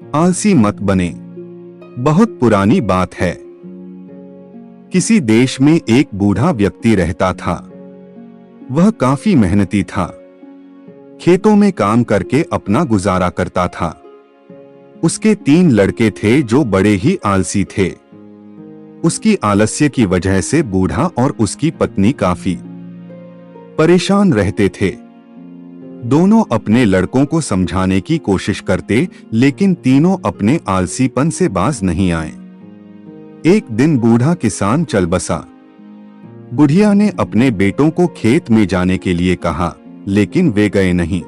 आलसी मत बने। बहुत पुरानी बात है। किसी देश में एक बूढ़ा व्यक्ति रहता था। वह काफी मेहनती था। खेतों में काम करके अपना गुजारा करता था। उसके 3 लड़के थे जो बड़े ही आलसी थे। उसकी आलस्य की वजह से बूढ़ा और उसकी पत्नी काफी परेशान रहते थे। दोनों अपने लड़कों को समझाने की कोशिश करते, लेकिन तीनों अपने आलसीपन से बाज नहीं आए। एक दिन बूढ़ा किसान चल बसा। बुढ़िया ने अपने बेटों को खेत में जाने के लिए कहा, लेकिन वे गए नहीं।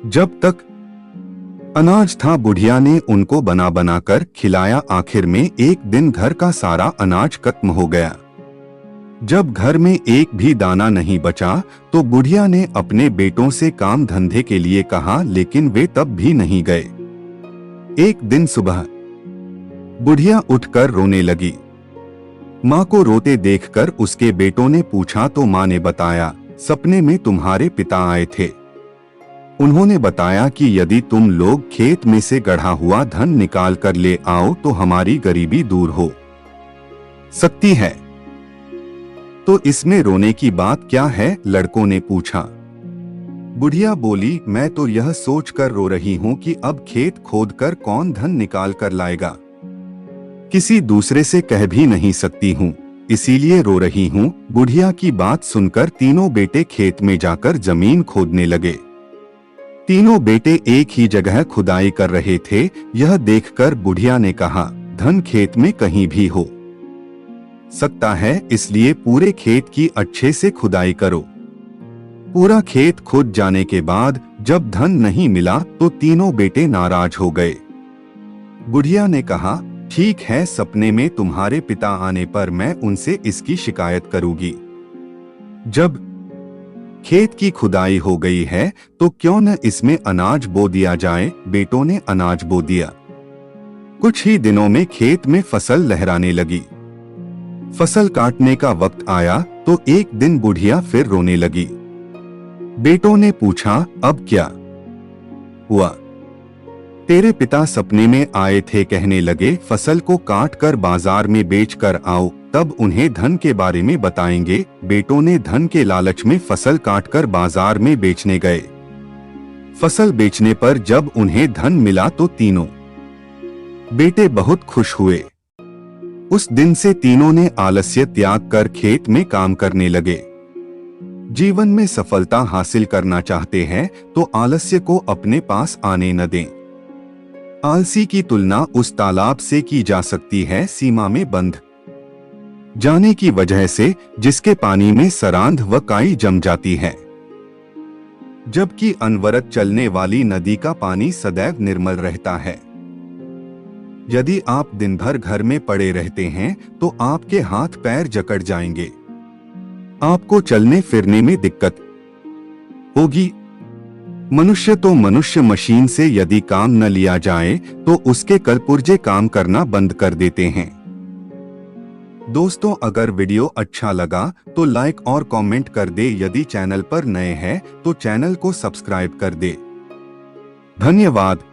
जब तक अनाज था बुढ़िया ने उनको बना बना कर खिलाया। आखिर में एक दिन घर का सारा अनाज खत्म हो गया। जब घर में एक भी दाना नहीं बचा तो बुढ़िया ने अपने बेटों से काम धंधे के लिए कहा, लेकिन वे तब भी नहीं गए। एक दिन सुबह बुढ़िया उठकर रोने लगी। माँ को रोते देखकर उसके बेटों ने पूछा तो माँ ने बताया, सपने में तुम्हारे पिता आए थे। उन्होंने बताया कि यदि तुम लोग खेत में से गढ़ा हुआ धन निकाल कर ले आओ तो हमारी गरीबी दूर हो सकती है। तो इसमें रोने की बात क्या है? लड़कों ने पूछा। बुढ़िया बोली, मैं तो यह सोचकर रो रही हूँ कि अब खेत खोदकर कौन धन निकाल कर लाएगा। किसी दूसरे से कह भी नहीं सकती हूँ, इसीलिए रो रही हूँ। बुढ़िया की बात सुनकर तीनों बेटे खेत में जाकर जमीन खोदने लगे। तीनों बेटे एक ही जगह खुदाई कर रहे थे। यह देखकर बुढ़िया ने कहा, धन खेत में कहीं भी हो सकता है, इसलिए पूरे खेत की अच्छे से खुदाई करो। पूरा खेत खुद जाने के बाद जब धन नहीं मिला तो तीनों बेटे नाराज हो गए। बुढ़िया ने कहा, ठीक है, सपने में तुम्हारे पिता आने पर मैं उनसे इसकी शिकायत करूंगी। जब खेत की खुदाई हो गई है तो क्यों न इसमें अनाज बो दिया जाए। बेटों ने अनाज बो दिया। कुछ ही दिनों में खेत में फसल लहराने लगी। फसल काटने का वक्त आया तो एक दिन बुढ़िया फिर रोने लगी। बेटों ने पूछा, अब क्या हुआ? तेरे पिता सपने में आए थे, कहने लगे फसल को काट कर बाजार में बेच कर आओ, तब उन्हें धन के बारे में बताएंगे। बेटों ने धन के लालच में फसल काटकर बाजार में बेचने गए। फसल बेचने पर जब उन्हें धन मिला तो तीनों बेटे बहुत खुश हुए। उस दिन से तीनों ने आलस्य त्याग कर खेत में काम करने लगे। जीवन में सफलता हासिल करना चाहते हैं तो आलस्य को अपने पास आने न दें। आलसी की तुलना उस तालाब से की जा सकती है सीमा में बंद जाने की वजह से, जिसके पानी में सरांध व काई जम जाती है, जबकि अनवरत चलने वाली नदी का पानी सदैव निर्मल रहता है। यदि आप दिन भर घर में पड़े रहते हैं तो आपके हाथ पैर जकड़ जाएंगे। आपको चलने फिरने में दिक्कत होगी। मनुष्य तो मनुष्य, मशीन से यदि काम न लिया जाए तो उसके कलपुर्जे काम करना बंद कर देते हैं। दोस्तों, अगर वीडियो अच्छा लगा तो लाइक और कमेंट कर दे। यदि चैनल पर नए हैं तो चैनल को सब्सक्राइब कर दे। धन्यवाद।